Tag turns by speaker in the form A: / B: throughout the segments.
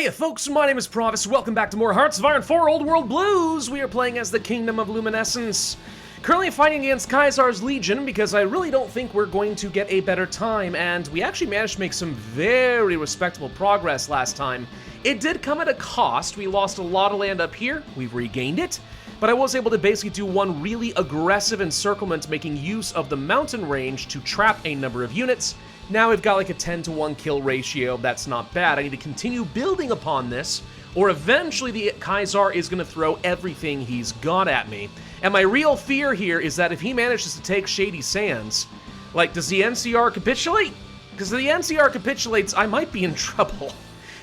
A: Hey folks, my name is Pravus. Welcome back to more Hearts of Iron 4 Old World Blues. We are playing as the Kingdom of Luminescence. Currently fighting against Caesar's Legion because I really don't think we're going to get a better time, and we actually managed to make some very respectable progress last time. It did come at a cost. We lost a lot of land up here. We've regained it, but I was able to basically do one really aggressive encirclement, making use of the mountain range to trap a number of units. Now we've got like a 10-to-1 kill ratio. That's not bad. I need to continue building upon this, or eventually the Caesar is going to throw everything he's got at me. And my real fear here is that if he manages to take Shady Sands, like, does the NCR capitulate? Because if the NCR capitulates, I might be in trouble.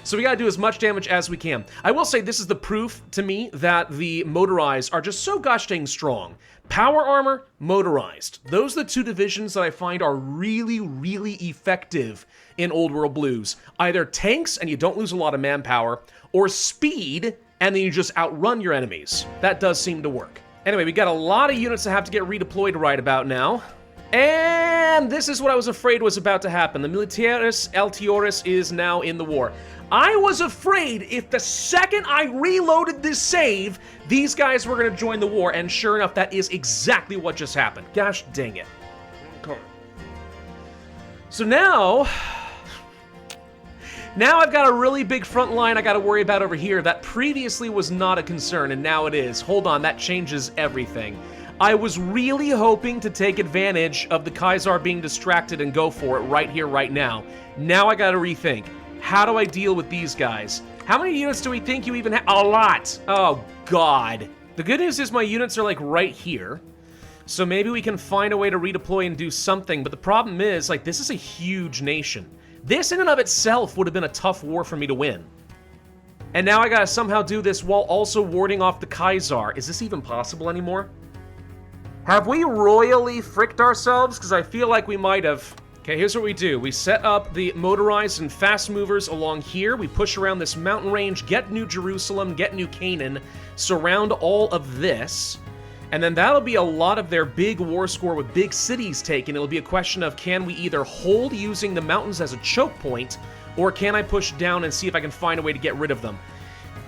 A: So we gotta do as much damage as we can. I will say this is the proof to me that the motorized are just so gosh dang strong. Power armor, motorized. Those are the two divisions that I find are really, really effective in Old World Blues. Either tanks and you don't lose a lot of manpower, or speed and then you just outrun your enemies. That does seem to work. Anyway, we got a lot of units that have to get redeployed right about now. And this is what I was afraid was about to happen. The Milites Altioris is now in the war. I was afraid if the second I reloaded this save, these guys were going to join the war, and sure enough, that is exactly what just happened. Gosh dang it. So now I've got a really big front line I got to worry about over here that previously was not a concern, and now it is. Hold on, that changes everything. I was really hoping to take advantage of the Caesar being distracted and go for it right here, right now. Now I gotta rethink. How do I deal with these guys? How many units do we think you even have? A lot! Oh, God. The good news is my units are, like, right here. So maybe we can find a way to redeploy and do something, but the problem is, like, this is a huge nation. This in and of itself would have been a tough war for me to win. And now I gotta somehow do this while also warding off the Caesar. Is this even possible anymore? Have we royally fricked ourselves? Because I feel like we might have. Okay, here's what we do. We set up the motorized and fast movers along here. We push around this mountain range, get New Jerusalem, get New Canaan, surround all of this, and then that'll be a lot of their big war score with big cities taken. It'll be a question of, can we either hold using the mountains as a choke point, or can I push down and see if I can find a way to get rid of them?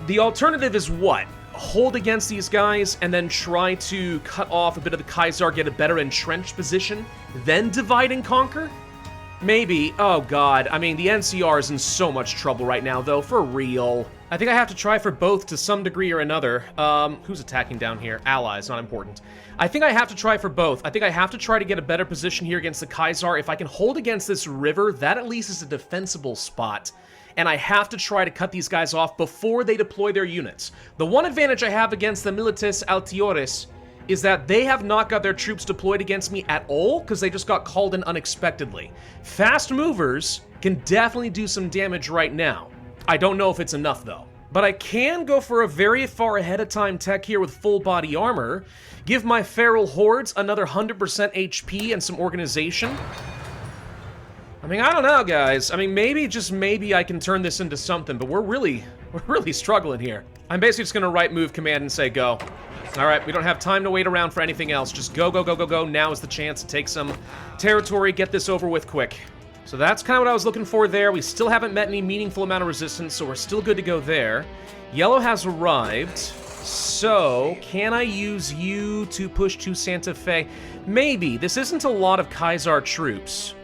A: The alternative is what? Hold against these guys and then try to cut off a bit of the Caesar, get a better entrenched position, then divide and conquer? Maybe. Oh god, I mean, the NCR is in so much trouble right now, though, for real. I think I have to try for both to some degree or another. Who's attacking down here? Allies, not important. I think I have to try for both. I think I have to try to get a better position here against the Caesar. If I can hold against this river, that at least is a defensible spot. And I have to try to cut these guys off before they deploy their units. The one advantage I have against the Milites Altioris is that they have not got their troops deployed against me at all, because they just got called in unexpectedly. Fast movers can definitely do some damage right now. I don't know if it's enough, though. But I can go for a very far ahead of time tech here with full body armor, give my feral hordes another 100% HP and some organization. I mean, I don't know, guys. I mean, maybe, just maybe I can turn this into something, but we're really struggling here. I'm basically just gonna right move command and say go. All right, we don't have time to wait around for anything else. Just go, go, go, go, go. Now is the chance to take some territory, get this over with quick. So that's kind of what I was looking for there. We still haven't met any meaningful amount of resistance, so we're still good to go there. Yellow has arrived. So, can I use you to push to Santa Fe? Maybe. This isn't a lot of Caesar troops.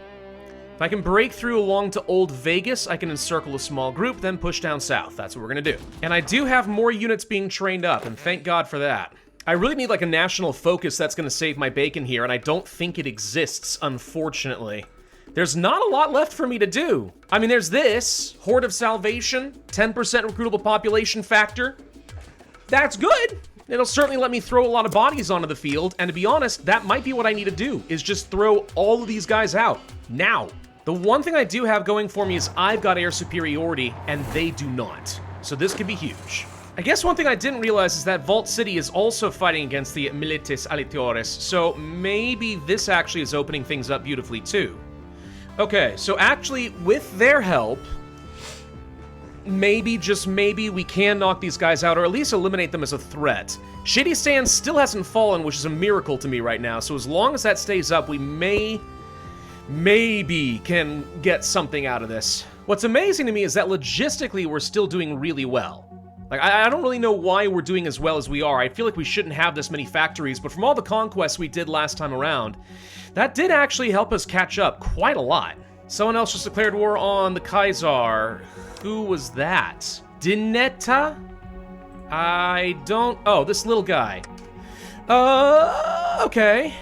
A: If I can break through along to Old Vegas, I can encircle a small group, then push down south. That's what we're gonna do. And I do have more units being trained up, and thank God for that. I really need like a national focus that's gonna save my bacon here, and I don't think it exists, unfortunately. There's not a lot left for me to do. I mean, there's this, Horde of Salvation, 10% recruitable population factor. That's good. It'll certainly let me throw a lot of bodies onto the field, and to be honest, that might be what I need to do, is just throw all of these guys out, now. The one thing I do have going for me is I've got air superiority, and they do not. So this could be huge. I guess one thing I didn't realize is that Vault City is also fighting against the Milites Altioris, so maybe this actually is opening things up beautifully too. Okay, so actually, with their help, maybe, just maybe, we can knock these guys out, or at least eliminate them as a threat. Shady Sands still hasn't fallen, which is a miracle to me right now, so as long as that stays up, we maybe can get something out of this. What's amazing to me is that logistically we're still doing really well. Like, I don't really know why we're doing as well as we are. I feel like we shouldn't have this many factories, but from all the conquests we did last time around, that did actually help us catch up quite a lot. Someone else just declared war on the Kaiser. Who was that? Dinetta? Oh, this little guy. Okay.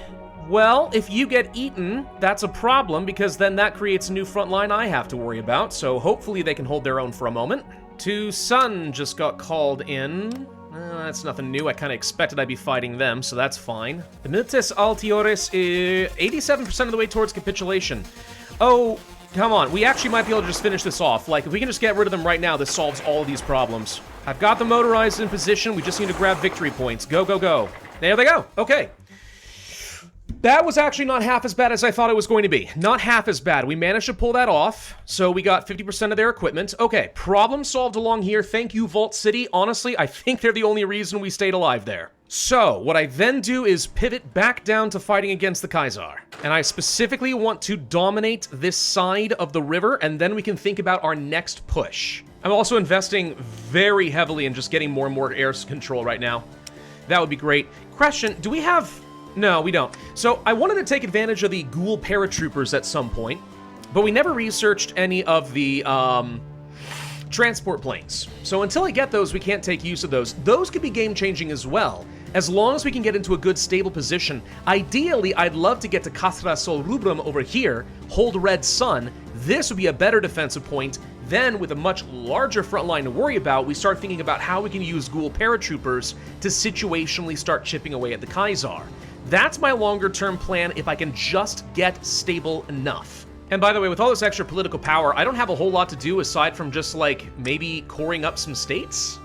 A: Well, if you get eaten, that's a problem, because then that creates a new front line I have to worry about, so hopefully they can hold their own for a moment. Two Sun just got called in. That's nothing new. I kind of expected I'd be fighting them, so that's fine. The Milites Altiores is 87% of the way towards capitulation. Oh, come on. We actually might be able to just finish this off. Like, if we can just get rid of them right now, this solves all of these problems. I've got the motorized in position. We just need to grab victory points. Go, go, go. There they go. Okay. That was actually not half as bad as I thought it was going to be. Not half as bad. We managed to pull that off, so we got 50% of their equipment. Okay, problem solved along here. Thank you, Vault City. Honestly, I think they're the only reason we stayed alive there. So, what I then do is pivot back down to fighting against the Kaiser. And I specifically want to dominate this side of the river, and then we can think about our next push. I'm also investing very heavily in just getting more and more air control right now. That would be great. Question, do we have... No, we don't. So I wanted to take advantage of the ghoul paratroopers at some point, but we never researched any of the transport planes. So until I get those, we can't take use of those. Those could be game-changing as well, as long as we can get into a good, stable position. Ideally, I'd love to get to Castra Sol Rubrum over here, hold Red Sun. This would be a better defensive point. Then, with a much larger front line to worry about, we start thinking about how we can use ghoul paratroopers to situationally start chipping away at the Kaiser. That's my longer-term plan if I can just get stable enough. And by the way, with all this extra political power, I don't have a whole lot to do aside from just, like, maybe coring up some states?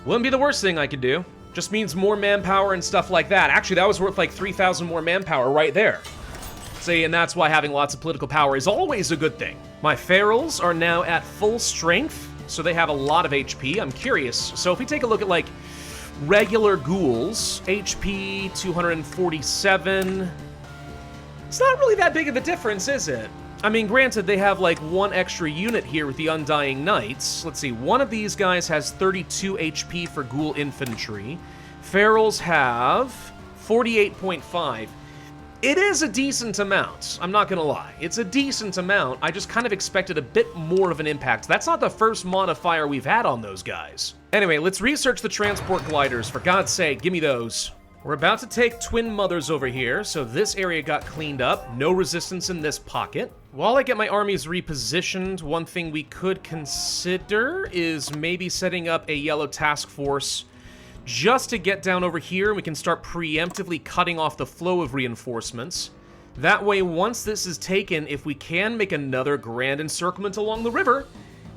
A: Wouldn't be the worst thing I could do. Just means more manpower and stuff like that. Actually, that was worth like 3,000 more manpower right there. See, and that's why having lots of political power is always a good thing. My ferals are now at full strength, so they have a lot of HP. I'm curious. So if we take a look at, like, regular ghouls, HP 247. It's not really that big of a difference, is it? I mean, granted, they have like one extra unit here with the Undying Knights. Let's see, one of these guys has 32 HP for ghoul infantry. Ferals have 48.5. It is a decent amount, I'm not gonna lie. It's a decent amount, I just kind of expected a bit more of an impact. That's not the first modifier we've had on those guys. Anyway, let's research the transport gliders, for God's sake, give me those. We're about to take Twin Mothers over here, so this area got cleaned up. No resistance in this pocket. While I get my armies repositioned, one thing we could consider is maybe setting up a yellow task force just to get down over here, and we can start preemptively cutting off the flow of reinforcements. That way, once this is taken, if we can make another grand encirclement along the river,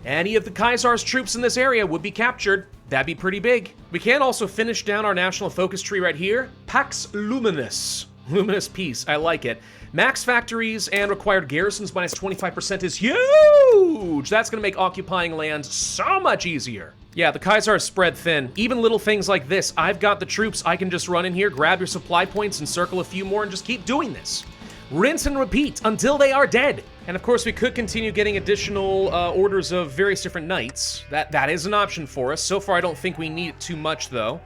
A: any of the Kaiser's troops in this area would be captured. That'd be pretty big. We can also finish down our national focus tree right here. Pax Luminous. Luminous Peace, I like it. Max factories and required garrisons minus 25% is huge! That's gonna make occupying land so much easier. Yeah, the Kaiser is spread thin. Even little things like this. I've got the troops. I can just run in here, grab your supply points, and circle a few more and just keep doing this. Rinse and repeat until they are dead. And of course, we could continue getting additional orders of various different knights. That is an option for us. So far, I don't think we need it too much, though.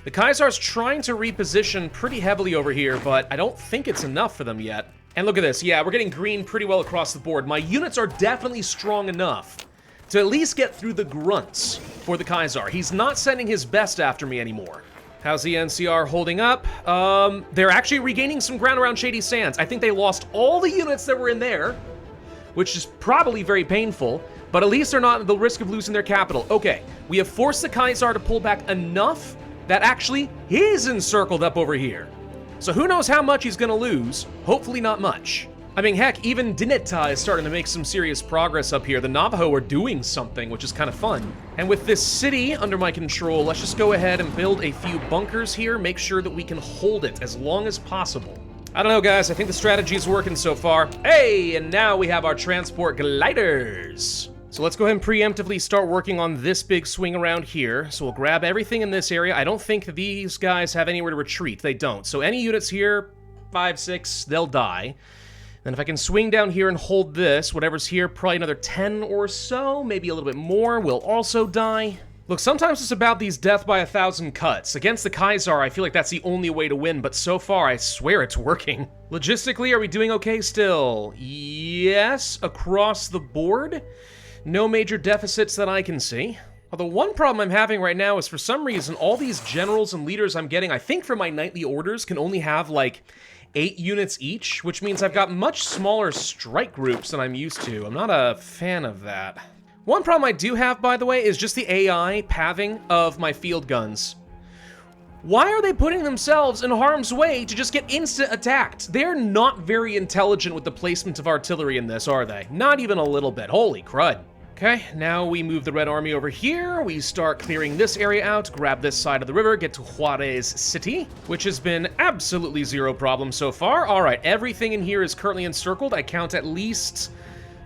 A: The Kaiser's trying to reposition pretty heavily over here, but I don't think it's enough for them yet. And look at this. Yeah, we're getting green pretty well across the board. My units are definitely strong enough to at least get through the grunts for the Kaiser. He's not sending his best after me anymore. How's the NCR holding up? They're actually regaining some ground around Shady Sands. I think they lost all the units that were in there, which is probably very painful, but at least they're not at the risk of losing their capital. Okay, we have forced the Kaiser to pull back enough that actually he's encircled up over here. So who knows how much he's gonna lose? Hopefully not much. I mean, heck, even Dinetta is starting to make some serious progress up here. The Navajo are doing something, which is kind of fun. And with this city under my control, let's just go ahead and build a few bunkers here, make sure that we can hold it as long as possible. I don't know, guys. I think the strategy is working so far. Hey, and now we have our transport gliders. So let's go ahead and preemptively start working on this big swing around here. So we'll grab everything in this area. I don't think these guys have anywhere to retreat. They don't. So any units here, 5, 6, they'll die. Then if I can swing down here and hold this, whatever's here, probably another 10 or so, maybe a little bit more, will also die. Look, sometimes it's about these death by 1,000 cuts. Against the Kaiser, I feel like that's the only way to win, but so far, I swear it's working. Logistically, are we doing okay still? Yes, across the board. No major deficits that I can see. Although one problem I'm having right now is for some reason, all these generals and leaders I'm getting, I think for my knightly orders, can only have like 8 units each, which means I've got much smaller strike groups than I'm used to. I'm not a fan of that. One problem I do have, by the way, is just the AI pathing of my field guns. Why are they putting themselves in harm's way to just get instant attacked? They're not very intelligent with the placement of artillery in this, are they? Not even a little bit. Holy crud. Okay, now we move the Red Army over here. We start clearing this area out, grab this side of the river, get to Juarez City, which has been absolutely zero problem so far. All right, everything in here is currently encircled. I count at least...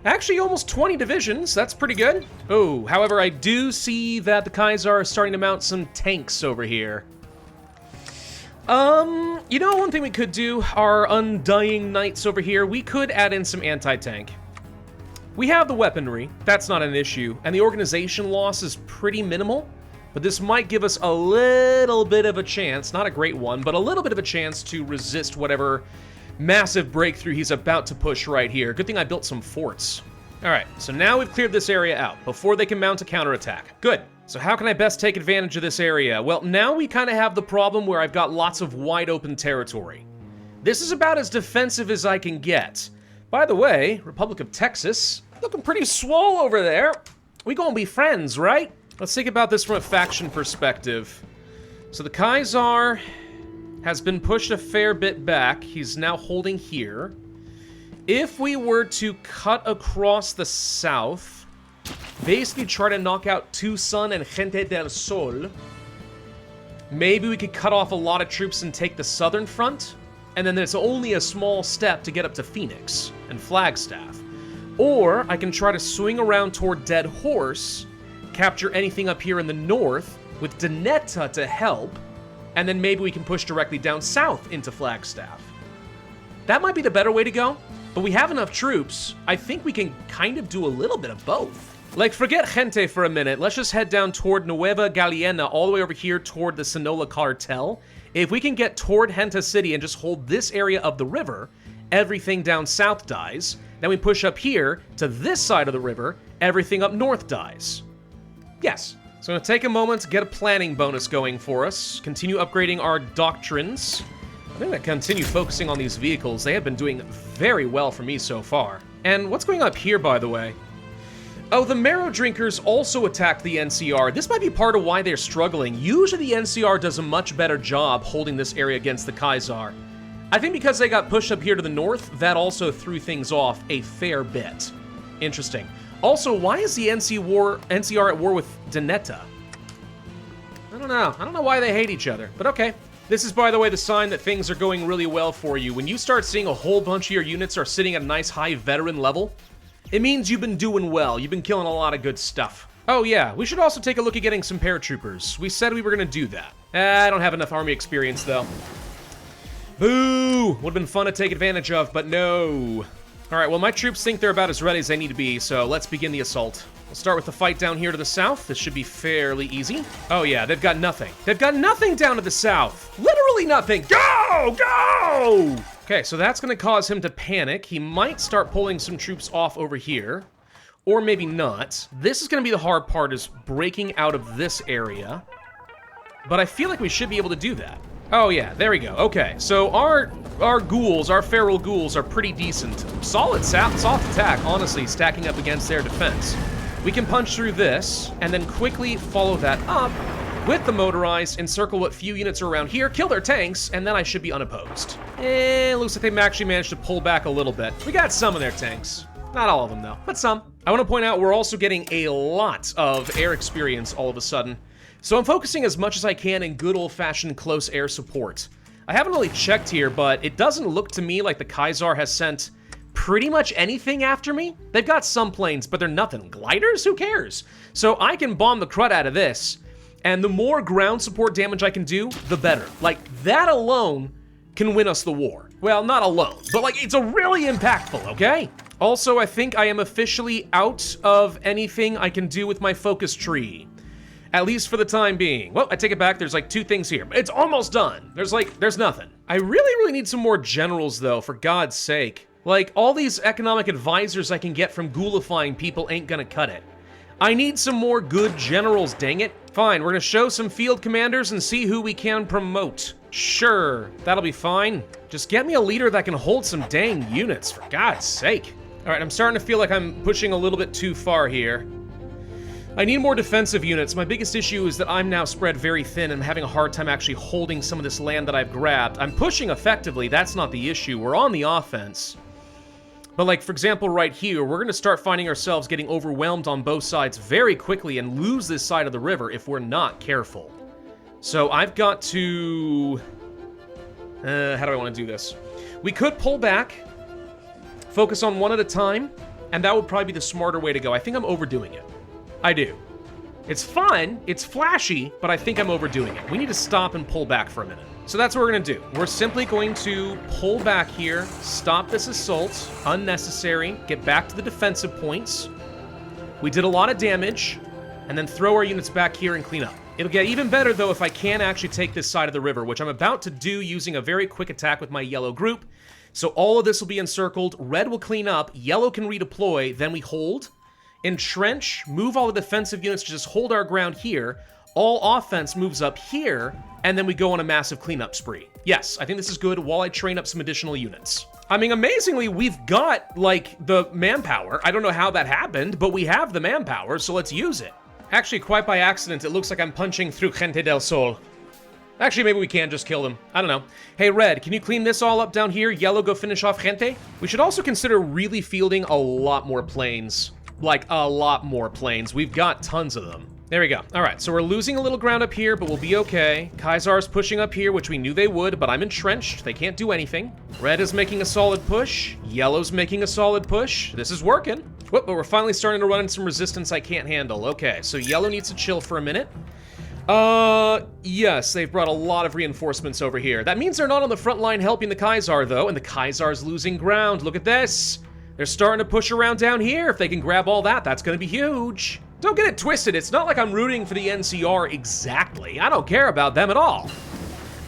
A: actually, almost 20 divisions. That's pretty good. Oh, however, I do see that the Kaiser is starting to mount some tanks over here. You know, one thing we could do, our Undying Knights over here, we could add in some anti-tank. We have the weaponry, that's not an issue, and the organization loss is pretty minimal, but this might give us a little bit of a chance, not a great one, but a little bit of a chance to resist whatever massive breakthrough he's about to push right here. Good thing I built some forts. All right, so now we've cleared this area out before they can mount a counterattack. Good. So how can I best take advantage of this area? Well, now we kind of have the problem where I've got lots of wide open territory. This is about as defensive as I can get. By the way, Republic of Texas, looking pretty swole over there. We gonna be friends, right? Let's think about this from a faction perspective. So the Kaiser has been pushed a fair bit back. He's now holding here. If we were to cut across the south, basically try to knock out Tucson and Gente del Sol, maybe we could cut off a lot of troops and take the southern front, and then there's only a small step to get up to Phoenix and Flagstaff. Or I can try to swing around toward Dead Horse, capture anything up here in the north with Donetta to help, and then maybe we can push directly down south into Flagstaff. That might be the better way to go, but we have enough troops. I think we can kind of do a little bit of both. Like, forget Gente for a minute. Let's just head down toward Nueva Galiena, all the way over here toward the Sonora Cartel. If we can get toward Gente City and just hold this area of the river, everything down south dies. Then we push up here to this side of the river, everything up north dies. Yes. So I'm going to take a moment to get a planning bonus going for us. Continue upgrading our doctrines. I'm going to continue focusing on these vehicles. They have been doing very well for me so far. And what's going up here, by the way? Oh, the Marrow Drinkers also attacked the NCR. This might be part of why they're struggling. Usually the NCR does a much better job holding this area against the Kaiser. I think because they got pushed up here to the north, that also threw things off a fair bit. Interesting. Also, why is the NCR at war with Donetta? I don't know. I don't know why they hate each other, but okay. This is, by the way, the sign that things are going really well for you. When you start seeing a whole bunch of your units are sitting at a nice high veteran level, it means you've been doing well. You've been killing a lot of good stuff. Oh yeah, we should also take a look at getting some paratroopers. We said we were going to do that. I don't have enough army experience, though. Boo! Would have been fun to take advantage of, but no. Alright, well, my troops think they're about as ready as they need to be, so let's begin the assault. We'll start with the fight down here to the south. This should be fairly easy. Oh yeah, they've got nothing. They've got nothing down to the south! Literally nothing! Go! Go! Okay, so that's going to cause him to panic. He might start pulling some troops off over here. Or maybe not. This is going to be the hard part, is breaking out of this area. But I feel like we should be able to do that. Oh yeah, there we go. Okay, so our ghouls, our feral ghouls, are pretty decent. Solid soft attack, honestly, stacking up against their defense. We can punch through this, and then quickly follow that up with the motorized, encircle what few units are around here, kill their tanks, and then I should be unopposed. Looks like they actually managed to pull back a little bit. We got some of their tanks. Not all of them, though, but some. I want to point out we're also getting a lot of air experience all of a sudden. So I'm focusing as much as I can in good old-fashioned close air support. I haven't really checked here, but it doesn't look to me like the Kaiser has sent pretty much anything after me. They've got some planes, but they're nothing. Gliders? Who cares? So I can bomb the crud out of this, and the more ground support damage I can do, the better. Like, that alone can win us the war. Well, not alone, but like it's a really impactful, okay? Also, I think I am officially out of anything I can do with my focus tree. At least for the time being. Well, I take it back, there's like 2 things here, but it's almost done. There's nothing. I really need some more generals though, for God's sake. Like, all these economic advisors I can get from ghoulifying people ain't gonna cut it. I need some more good generals, dang it. Fine, we're gonna show some field commanders and see who we can promote. Sure, that'll be fine. Just get me a leader that can hold some dang units, for God's sake. All right, I'm starting to feel like I'm pushing a little bit too far here. I need more defensive units. My biggest issue is that I'm now spread very thin and I'm having a hard time actually holding some of this land that I've grabbed. I'm pushing effectively, that's not the issue. We're on the offense. But like, for example, right here, we're gonna start finding ourselves getting overwhelmed on both sides very quickly and lose this side of the river if we're not careful. So I've got to... how do I want to do this? We could pull back, focus on one at a time, and that would probably be the smarter way to go. I think I'm overdoing it. I do. It's fun, it's flashy, but I think I'm overdoing it. We need to stop and pull back for a minute. So that's what we're gonna do. We're simply going to pull back here, stop this assault, unnecessary, get back to the defensive points. We did a lot of damage, and then throw our units back here and clean up. It'll get even better though if I can actually take this side of the river, which I'm about to do using a very quick attack with my yellow group. So all of this will be encircled, red will clean up, yellow can redeploy, then we hold. Entrench, move all the defensive units to just hold our ground here. All offense moves up here, and then we go on a massive cleanup spree. Yes, I think this is good while I train up some additional units. I mean, amazingly, we've got, like, the manpower. I don't know how that happened, but we have the manpower, so let's use it. Actually, quite by accident, it looks like I'm punching through Gente del Sol. Actually, maybe we can just kill them. I don't know. Hey, Red, can you clean this all up down here? Yellow, go finish off Gente? We should also consider really fielding a lot more planes. Like, a lot more planes. We've got tons of them. There we go. All right, so we're losing a little ground up here, but we'll be okay. Khazar's pushing up here, which we knew they would, but I'm entrenched. They can't do anything. Red is making a solid push. Yellow's making a solid push. This is working. Whoop, but we're finally starting to run into some resistance I can't handle. Okay, so Yellow needs to chill for a minute. Yes, they've brought a lot of reinforcements over here. That means they're not on the front line helping the Khazar, though, and the Khazar's losing ground. Look at this. They're starting to push around down here. If they can grab all that, that's gonna be huge. Don't get it twisted. It's not like I'm rooting for the NCR exactly. I don't care about them at all.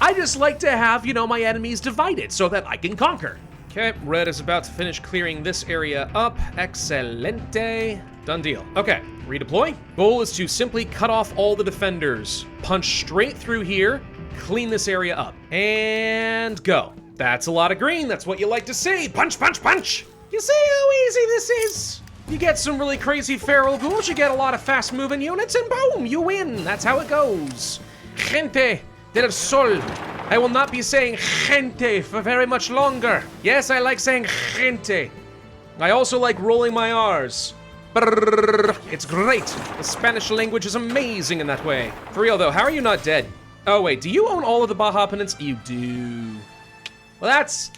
A: I just like to have, you know, my enemies divided so that I can conquer. Okay, Red is about to finish clearing this area up. Excelente. Done deal. Okay, redeploy. Goal is to simply cut off all the defenders. Punch straight through here, clean this area up, and go. That's a lot of green. That's what you like to see. Punch, punch, punch. You see how easy this is? You get some really crazy feral ghouls, you get a lot of fast-moving units, and boom, you win. That's how it goes. Gente del Sol. I will not be saying gente for very much longer. Yes, I like saying gente. I also like rolling my R's. Brrr, it's great. The Spanish language is amazing in that way. For real though, how are you not dead? Oh wait, do you own all of the Baja Peninsula? You do. Well, that's...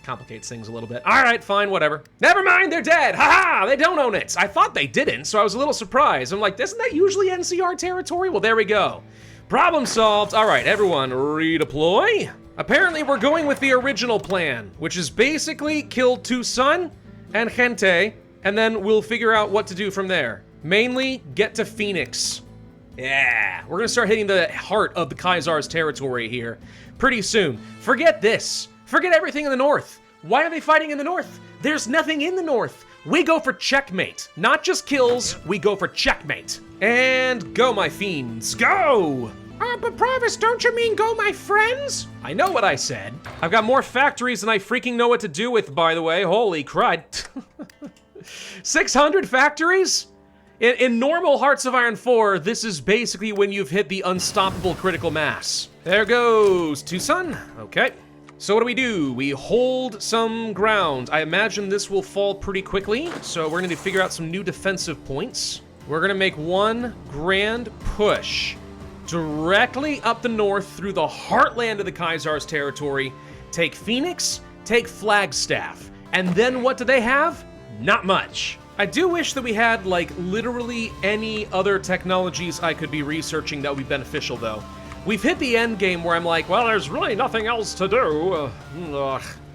A: complicates things a little bit. All right, fine, whatever. Never mind, they're dead. Haha, they don't own it. I thought they didn't, so I was a little surprised. I'm like, isn't that usually NCR territory? Well, there we go. Problem solved. All right, everyone, redeploy. Apparently, we're going with the original plan, which is basically kill Tucson and Gente, and then we'll figure out what to do from there. Mainly, get to Phoenix. Yeah, we're gonna start hitting the heart of the Khazar's territory here pretty soon. Forget this. Forget everything in the north. Why are they fighting in the north? There's nothing in the north. We go for checkmate. Not just kills, we go for checkmate. And go, my fiends, go! But Pravus, don't you mean go, my friends? I know what I said. I've got more factories than I freaking know what to do with, by the way. Holy crud. 600 factories? In normal Hearts of Iron 4, this is basically when you've hit the unstoppable critical mass. There goes Tucson. Okay. So what do? We hold some ground. I imagine this will fall pretty quickly, so we're gonna need to figure out some new defensive points. We're gonna make one grand push directly up the north through the heartland of the Khazar's territory, take Phoenix, take Flagstaff, and then what do they have? Not much. I do wish that we had, like, literally any other technologies I could be researching that would be beneficial, though. We've hit the end game where I'm like, well, there's really nothing else to do.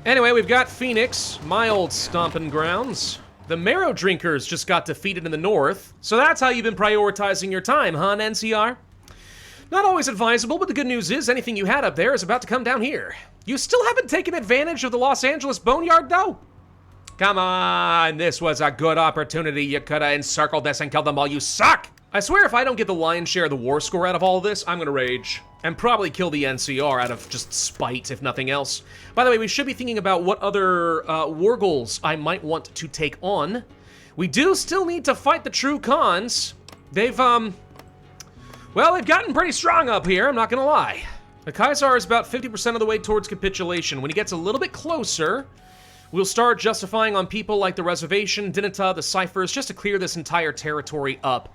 A: Anyway, we've got Phoenix, my old stomping grounds. The Marrow Drinkers just got defeated in the north, so that's how you've been prioritizing your time, huh, NCR? Not always advisable, but the good news is anything you had up there is about to come down here. You still haven't taken advantage of the Los Angeles Boneyard, though? Come on, this was a good opportunity. You could have encircled this and killed them all. You suck! I swear if I don't get the lion's share of the war score out of all of this, I'm gonna rage. And probably kill the NCR out of just spite, if nothing else. By the way, we should be thinking about what other war goals I might want to take on. We do still need to fight the true cons. They've, well, they've gotten pretty strong up here, I'm not gonna lie. The Kaiser is about 50% of the way towards capitulation. When he gets a little bit closer, we'll start justifying on people like the Reservation, Dinata, the Ciphers, just to clear this entire territory up.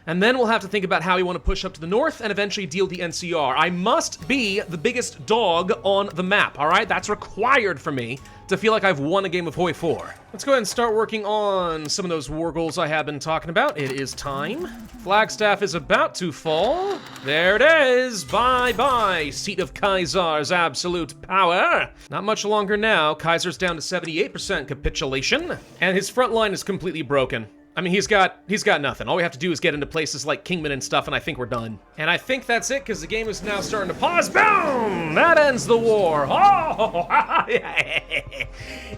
A: And then we'll have to think about how we want to push up to the north and eventually deal the NCR. I must be the biggest dog on the map, all right? That's required for me to feel like I've won a game of HoI4. Let's go ahead and start working on some of those war goals I have been talking about. It is time. Flagstaff is about to fall. There it is. Bye-bye, seat of Kaiser's absolute power. Not much longer now. Kaiser's down to 78% capitulation, and his front line is completely broken. I mean, he's got nothing. All we have to do is get into places like Kingman and stuff, and I think we're done. And I think that's it, because the game is now starting to pause. Boom! That ends the war. Oh!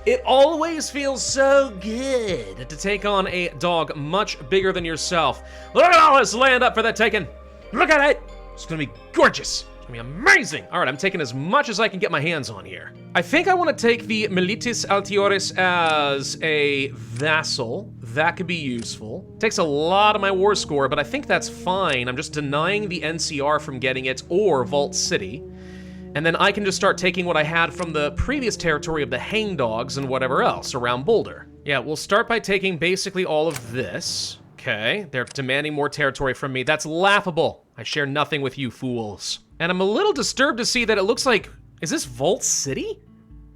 A: It always feels so good to take on a dog much bigger than yourself. Look at all this land up for that taken. Look at it! It's gonna be gorgeous. Be amazing. All right, I'm taking as much as I can get my hands on here. I think I want to take the Milites Altioris as a vassal. That could be useful. Takes a lot of my war score, but I think that's fine. I'm just denying the NCR from getting it or Vault City. And then I can just start taking what I had from the previous territory of the Hangdogs and whatever else around Boulder. Yeah, we'll start by taking basically all of this. Okay, they're demanding more territory from me. That's laughable. I share nothing with you fools. And I'm a little disturbed to see that it looks like, is this Vault City?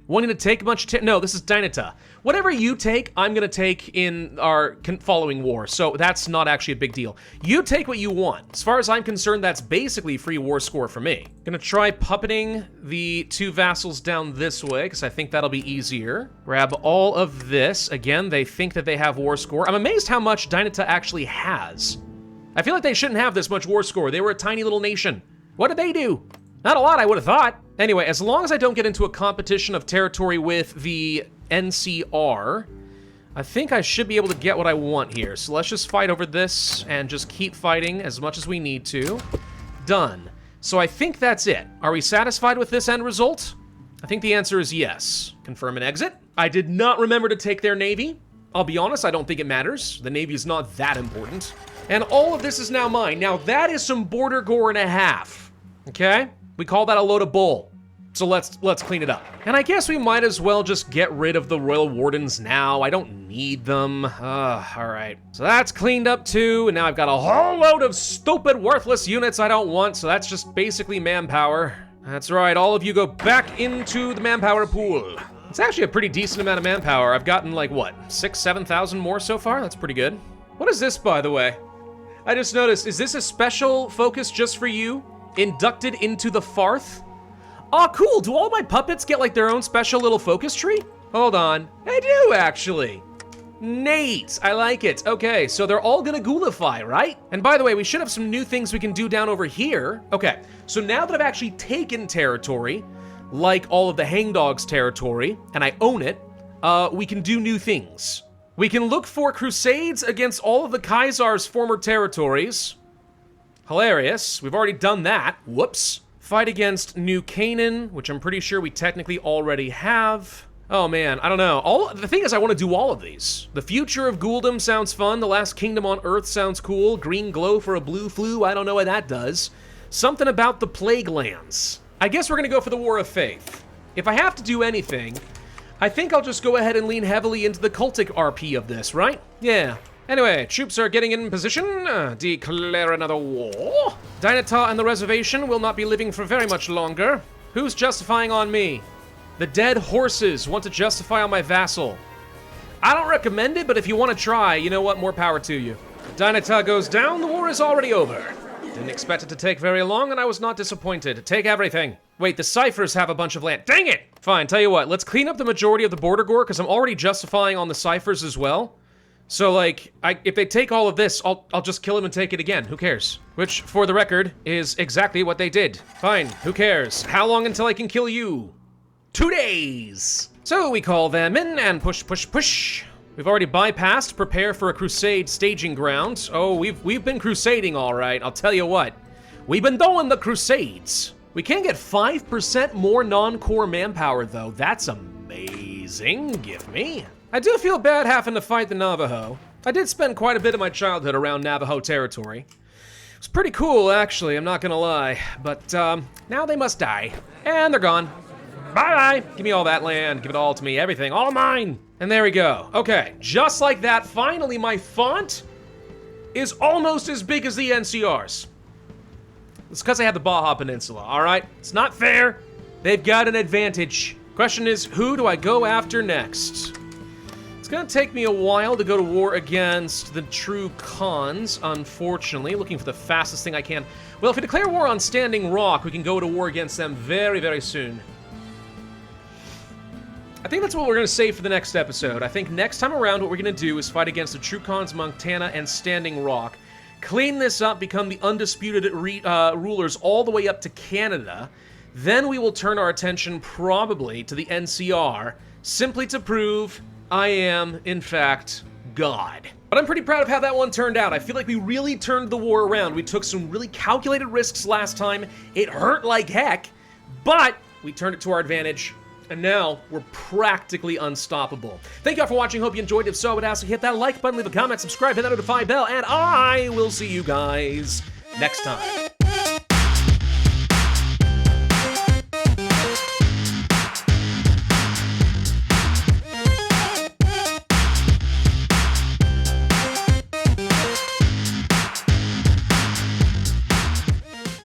A: Wanting to take much, no, this is Dinata. Whatever you take, I'm gonna take in our following war, so that's not actually a big deal. You take what you want. As far as I'm concerned, that's basically free war score for me. Gonna try puppeting the two vassals down this way, because I think that'll be easier. Grab all of this. Again, they think that they have war score. I'm amazed how much Dinata actually has. I feel like they shouldn't have this much war score. They were a tiny little nation. What did they do? Not a lot, I would have thought. Anyway, as long as I don't get into a competition of territory with the NCR, I think I should be able to get what I want here. So let's just fight over this and just keep fighting as much as we need to. Done. So I think that's it. Are we satisfied with this end result? I think the answer is yes. Confirm and exit. I did not remember to take their navy. I'll be honest, I don't think it matters. The navy is not that important. And all of this is now mine. Now that is some border gore and a half. Okay? We call that a load of bull. So let's clean it up. And I guess we might as well just get rid of the Royal Wardens now. I don't need them. All right. So that's cleaned up too, and now I've got a whole load of stupid, worthless units I don't want, so that's just basically manpower. That's right, all of you go back into the manpower pool. It's actually a pretty decent amount of manpower. I've gotten like, what, 6,000, 7,000 more so far? That's pretty good. What is this, by the way? I just noticed, is this a special focus just for you? Inducted into the Farth? Oh, cool. Do all my puppets get like their own special little focus tree? Hold on. They do, actually. Nate, I like it. Okay, so they're all gonna ghoulify, right? And by the way, we should have some new things we can do down over here. Okay, so now that I've actually taken territory, like all of the Hangdogs territory, and I own it, we can do new things. We can look for crusades against all of the Kaiser's former territories. Hilarious. We've already done that. Whoops. Fight against New Canaan, which I'm pretty sure we technically already have. Oh man, I don't know. The thing is, I want to do all of these. The future of Ghouldom sounds fun. The Last Kingdom on Earth sounds cool. Green glow for a blue flu. I don't know what that does. Something about the Plague Lands. I guess we're gonna go for the War of Faith. If I have to do anything, I think I'll just go ahead and lean heavily into the cultic RP of this, right? Yeah. Anyway, troops are getting in position. Declare another war. Dinata and the Reservation will not be living for very much longer. Who's justifying on me? The dead horses want to justify on my vassal. I don't recommend it, but if you want to try, you know what? More power to you. Dinata goes down, the war is already over. Didn't expect it to take very long, and I was not disappointed. Take everything. Wait, the ciphers have a bunch of land. Dang it! Fine, tell you what, let's clean up the majority of the border gore, because I'm already justifying on the ciphers as well. So, like, if they take all of this, I'll just kill them and take it again. Who cares? Which, for the record, is exactly what they did. Fine, who cares? How long until I can kill you? 2 days! So we call them in and push, push, push. We've already bypassed prepare for a crusade staging ground. Oh, we've been crusading all right, I'll tell you what. We've been doing the crusades. We can get 5% more non-core manpower though. That's amazing, give me. I do feel bad having to fight the Navajo. I did spend quite a bit of my childhood around Navajo territory. It was pretty cool actually, I'm not gonna lie. But now they must die. And they're gone. Bye-bye! Give me all that land, give it all to me, everything, all mine! And there we go. Okay, just like that, finally my font is almost as big as the NCR's. It's because I have the Baja Peninsula, alright? It's not fair. They've got an advantage. Question is, who do I go after next? It's gonna take me a while to go to war against the true Khans, unfortunately. Looking for the fastest thing I can. Well, if we declare war on Standing Rock, we can go to war against them very, very soon. I think that's what we're going to save for the next episode. I think next time around what we're going to do is fight against the True Khans, Montana, and Standing Rock. Clean this up, become the undisputed rulers all the way up to Canada. Then we will turn our attention probably to the NCR, simply to prove I am, in fact, God. But I'm pretty proud of how that one turned out. I feel like we really turned the war around. We took some really calculated risks last time. It hurt like heck, but we turned it to our advantage. And now, we're practically unstoppable. Thank you all for watching, hope you enjoyed. If so, I would ask you to hit that like button, leave a comment, subscribe, hit that notify bell, and I will see you guys next time.